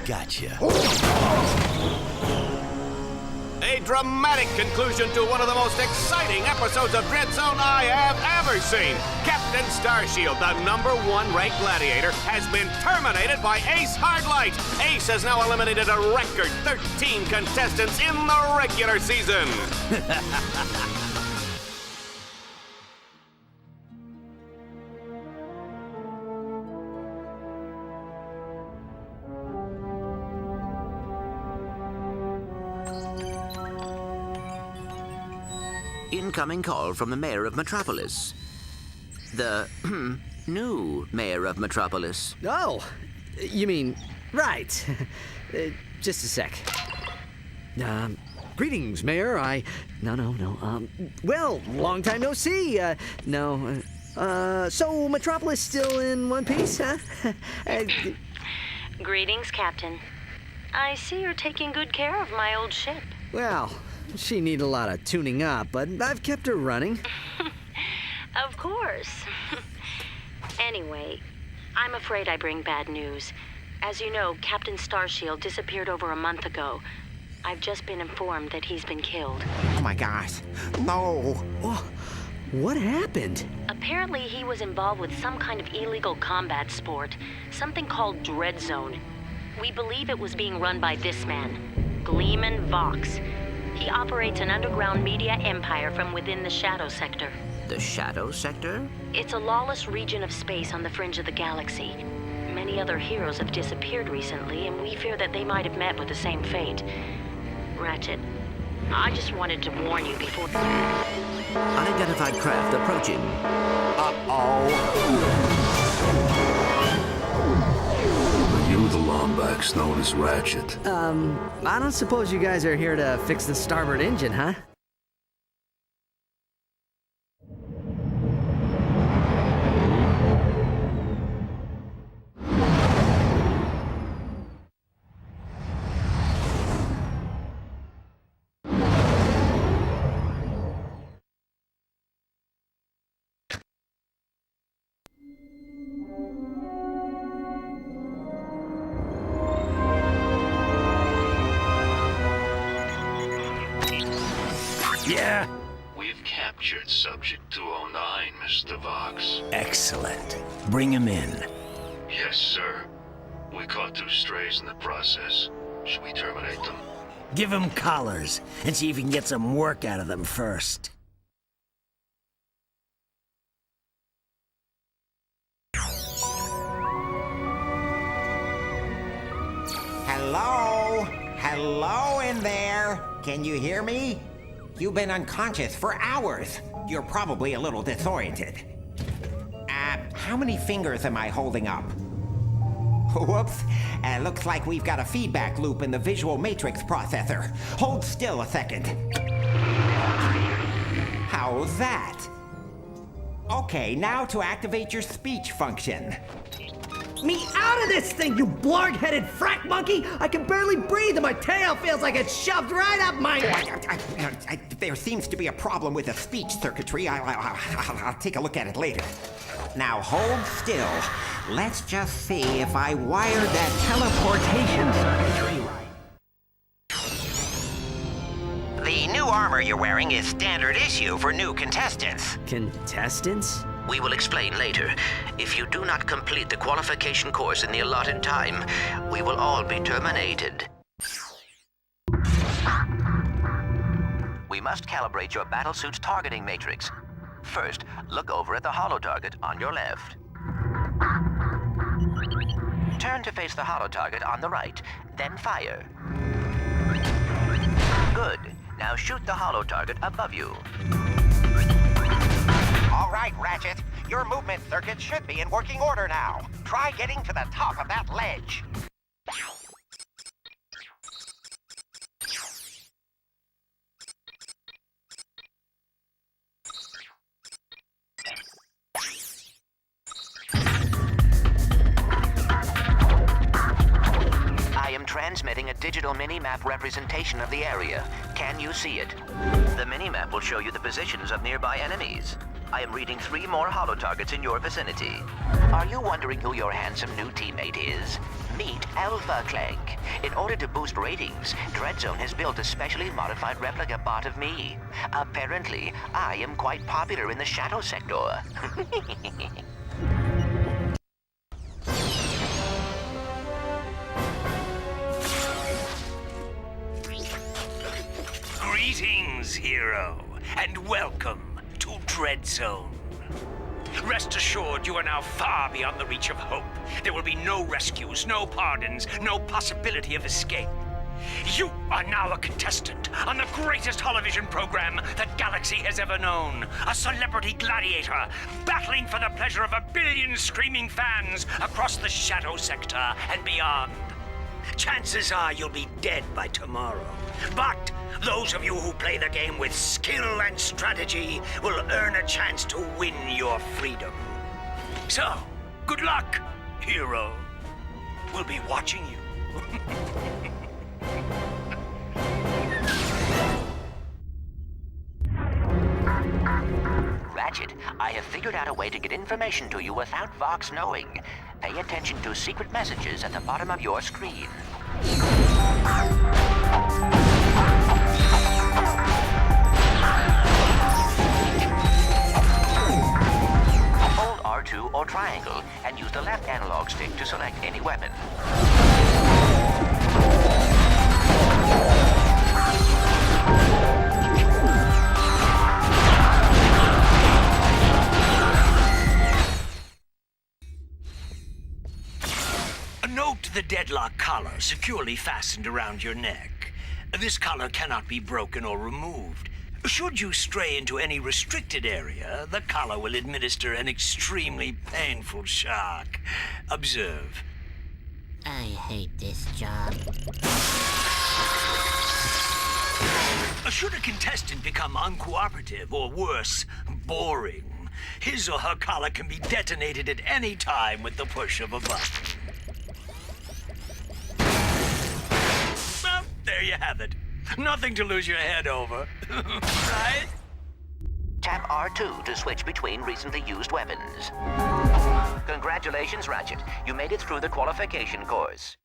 Gotcha. A dramatic conclusion to one of the most exciting episodes of DreadZone I have ever seen. Captain Starshield, the #1 ranked gladiator, has been terminated by Ace Hardlight. Ace has now eliminated a record 13 contestants in the regular season. Incoming call from the mayor of Metropolis. The new mayor of Metropolis. Oh, you mean, right. Just a sec. Greetings, Mayor. No. Well, long time no see. No. So Metropolis still in one piece, huh? Greetings, Captain. I see you're taking good care of my old ship. Well, she needs a lot of tuning up, but I've kept her running. Of course. Anyway, I'm afraid I bring bad news. As you know, Captain Starshield disappeared over a month ago. I've just been informed that he's been killed. Oh my gosh. No. Oh, what happened? Apparently, he was involved with some kind of illegal combat sport, something called DreadZone. We believe it was being run by this man, Gleeman Vox. He operates an underground media empire from within the Shadow Sector. The Shadow Sector? It's a lawless region of space on the fringe of the galaxy. Many other heroes have disappeared recently, and we fear that they might have met with the same fate. Ratchet, I just wanted to warn you before... Unidentified craft approaching. You the Lombax known as Ratchet. I don't suppose you guys are here to fix the starboard engine, huh? Yeah. We've captured Subject 209, Mr. Vox. Excellent. Bring him in. Yes, sir. We caught 2 strays in the process. Should we terminate them? Give him collars and see if you can get some work out of them first. Hello? Hello in there? Can you hear me? You've been unconscious for hours. You're probably a little disoriented. How many fingers am I holding up? Whoops. Looks like we've got a feedback loop in the visual matrix processor. Hold still a second. How's that? Okay, now to activate your speech function. Me out of this thing, you blarg-headed frack monkey! I can barely breathe and my tail feels like it's shoved right up my... There seems to be a problem with the speech circuitry. I'll take a look at it later. Now hold still. Let's just see if I wired that teleportation circuitry right. The new armor you're wearing is standard issue for new contestants. Contestants? We will explain later. If you do not complete the qualification course in the allotted time, we will all be terminated. We must calibrate your battlesuit's targeting matrix. First, look over at the holo-target on your left. Turn to face the holo-target on the right, then fire. Good. Now shoot the holo-target above you. All right, Ratchet. Your movement circuit should be in working order now. Try getting to the top of that ledge. I am transmitting a digital mini-map representation of the area. Can you see it? The mini-map will show you the positions of nearby enemies. I am reading 3 more holo targets in your vicinity. Are you wondering who your handsome new teammate is? Meet Alpha Clank. In order to boost ratings, DreadZone has built a specially modified replica bot of me. Apparently, I am quite popular in the shadow sector. Greetings, hero, and welcome to DreadZone. Rest assured, you are now far beyond the reach of hope. There will be no rescues, no pardons, no possibility of escape. You are now a contestant on the greatest holovision program the galaxy has ever known. A celebrity gladiator, battling for the pleasure of 1 billion screaming fans across the shadow sector and beyond. Chances are you'll be dead by tomorrow. But those of you who play the game with skill and strategy will earn a chance to win your freedom. So, good luck, hero. We'll be watching you. Ratchet, I have figured out a way to get information to you without Vox knowing. Pay attention to secret messages at the bottom of your screen. Hold R2 or triangle and use the left analog stick to select any weapon. Note the deadlock collar securely fastened around your neck. This collar cannot be broken or removed. Should you stray into any restricted area, the collar will administer an extremely painful shock. Observe. I hate this job. Should a contestant become uncooperative or worse, boring, his or her collar can be detonated at any time with the push of a button. Well, there you have it. Nothing to lose your head over, right? Tap R2 to switch between recently used weapons. Congratulations, Ratchet. You made it through the qualification course.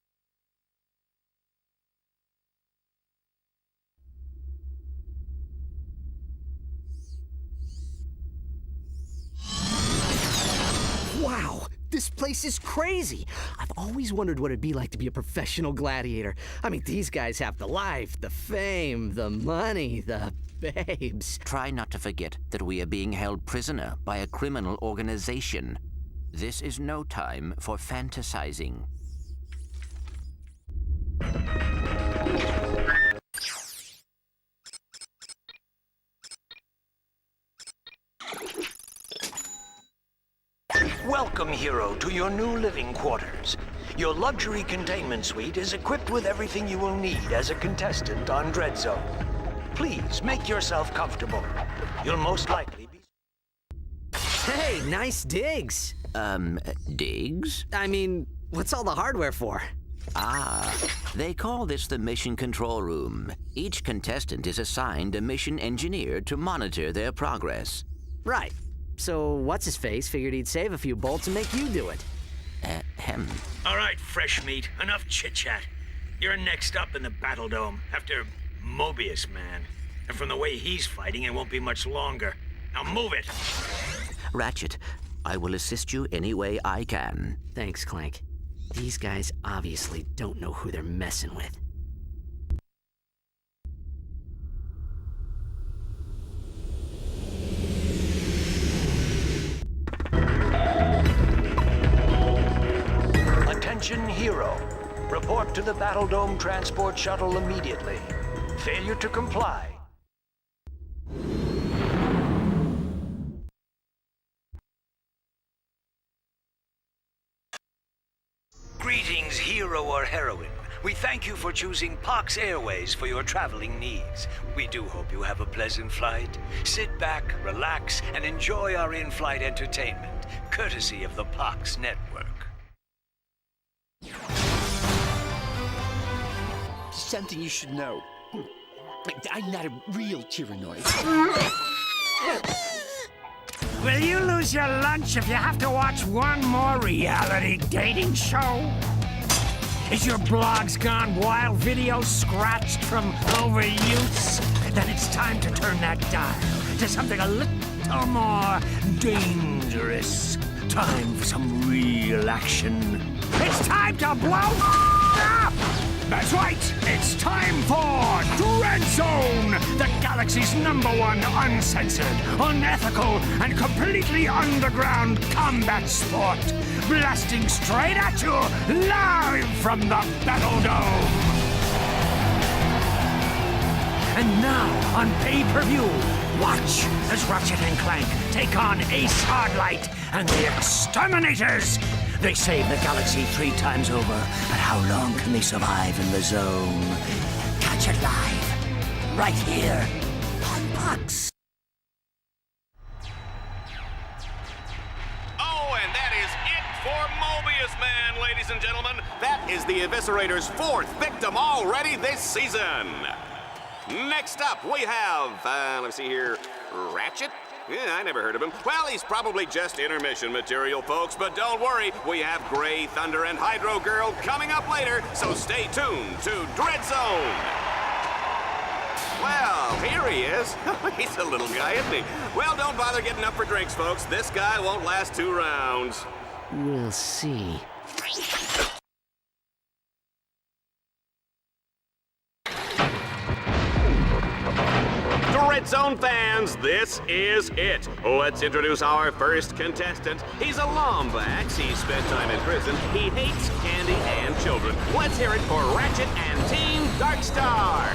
Wow, this place is crazy. I've always wondered what it'd be like to be a professional gladiator. I mean, these guys have the life, the fame, the money, the babes. Try not to forget that we are being held prisoner by a criminal organization. This is no time for fantasizing. Welcome, hero, to your new living quarters. Your luxury containment suite is equipped with everything you will need as a contestant on DreadZone. Please make yourself comfortable. You'll most likely be... Hey, nice digs. Digs? I mean, what's all the hardware for? Ah, they call this the mission control room. Each contestant is assigned a mission engineer to monitor their progress. Right. So what's-his-face figured he'd save a few bolts and make you do it. Ahem. All right, fresh meat. Enough chit-chat. You're next up in the Battle Dome after Mobius Man. And from the way he's fighting, it won't be much longer. Now move it! Ratchet, I will assist you any way I can. Thanks, Clank. These guys obviously don't know who they're messing with. Attention, hero. Report to the Battle Dome transport shuttle immediately. Failure to comply. Greetings, hero or heroine. We thank you for choosing Pox Airways for your traveling needs. We do hope you have a pleasant flight. Sit back, relax, and enjoy our in-flight entertainment, courtesy of the Pox Network. Something you should know. I'm not a real tyrannoid. Will you lose your lunch if you have to watch one more reality dating show? Is your blogs gone wild, video scratched from overuse? Then it's time to turn that dial to something a little more dangerous. Time for some real action. It's time to blow up! That's right, it's time for DreadZone, the galaxy's #1 uncensored, unethical, and completely underground combat sport. Blasting straight at you, live from the Battle Dome. And now, on pay-per-view, watch as Ratchet and Clank take on Ace Hardlight and the Exterminators. They save the galaxy 3 times over, but how long can they survive in the zone? Catch it live, right here on Bucks. Oh, and that is it for Mobius Man, ladies and gentlemen. That is the Eviscerator's 4th victim already this season. Next up, we have, let's see here, Ratchet? Yeah, I never heard of him. Well, he's probably just intermission material, folks, but don't worry, we have Grey Thunder and Hydro Girl coming up later, so stay tuned to DreadZone. Well, here he is. He's a little guy, isn't he? Well, don't bother getting up for drinks, folks. This guy won't last 2 rounds. We'll see. DreadZone fans, this is it. Let's introduce our first contestant. He's a Lombax. He spent time in prison. He hates candy and children. Let's hear it for Ratchet and Team Darkstar.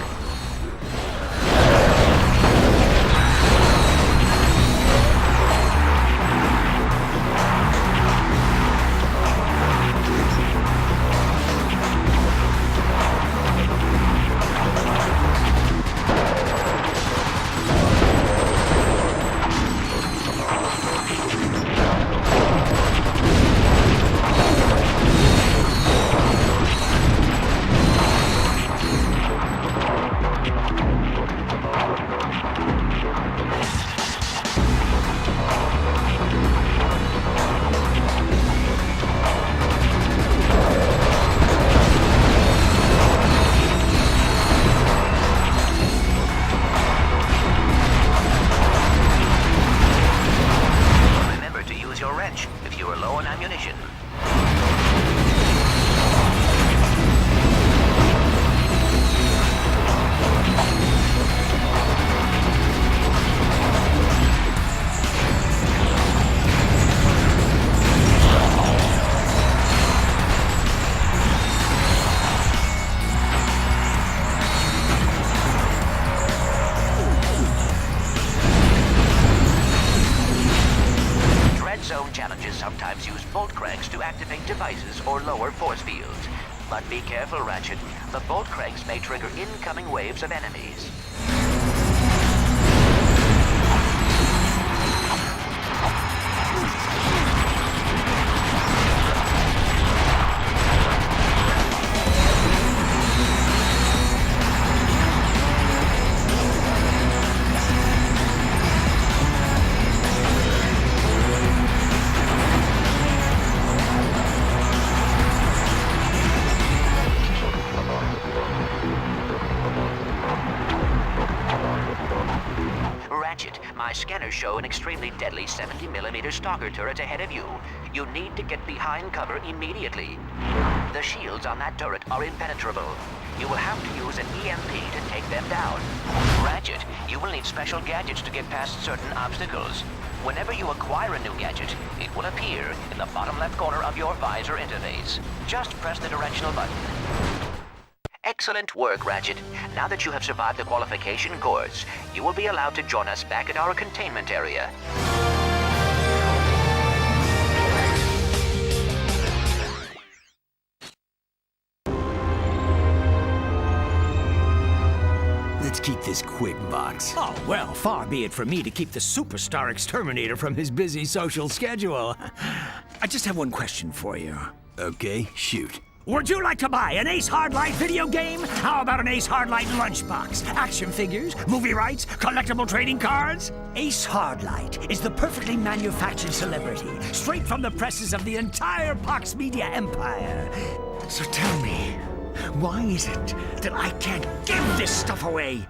If you are low on ammunition. DreadZone challenges sometimes use bolt cranks to activate devices or lower force fields. But be careful, Ratchet. The bolt cranks may trigger incoming waves of enemies. Ratchet, my scanners show an extremely deadly 70mm stalker turret ahead of you. You need to get behind cover immediately. The shields on that turret are impenetrable. You will have to use an EMP to take them down. Ratchet, you will need special gadgets to get past certain obstacles. Whenever you acquire a new gadget, it will appear in the bottom left corner of your visor interface. Just press the directional button. Excellent work, Ratchet. Now that you have survived the qualification course, you will be allowed to join us back at our containment area. Let's keep this quick, Box. Oh, well, far be it from me to keep the superstar exterminator from his busy social schedule. I just have one question for you. Okay, shoot. Would you like to buy an Ace Hardlight video game? How about an Ace Hardlight lunchbox? Action figures, movie rights, collectible trading cards? Ace Hardlight is the perfectly manufactured celebrity, straight from the presses of the entire Pox Media empire. So tell me, why is it that I can't give this stuff away?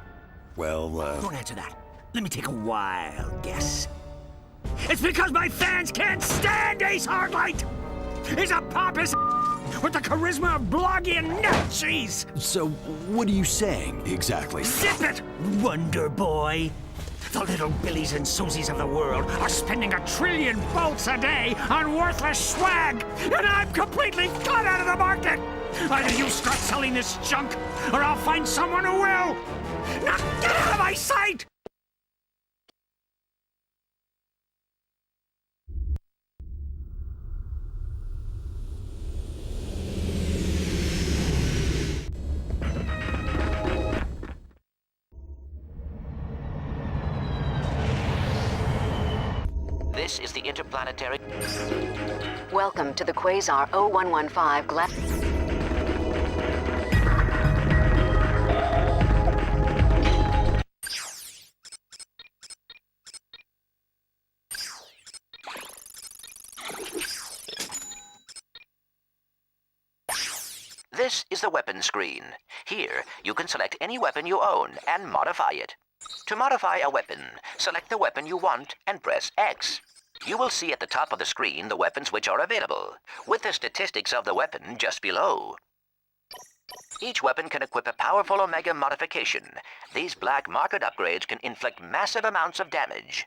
Well, Don't answer that. Let me take a wild guess. It's because my fans can't stand Ace Hardlight! He's a pompous with the charisma of blogging nut cheese! so what are you saying exactly? Zip it, Wonder Boy! The little Billies and Susies of the world are spending 1 trillion bolts a day on worthless swag, and I'm completely cut out of the market! Either you start selling this junk, or I'll find someone who will! Now get out of my sight! This is the interplanetary... Welcome to the Quasar 0115 This is the weapon screen. Here, you can select any weapon you own and modify it. To modify a weapon, select the weapon you want and press X. You will see at the top of the screen the weapons which are available, with the statistics of the weapon just below. Each weapon can equip a powerful Omega modification. These black market upgrades can inflict massive amounts of damage.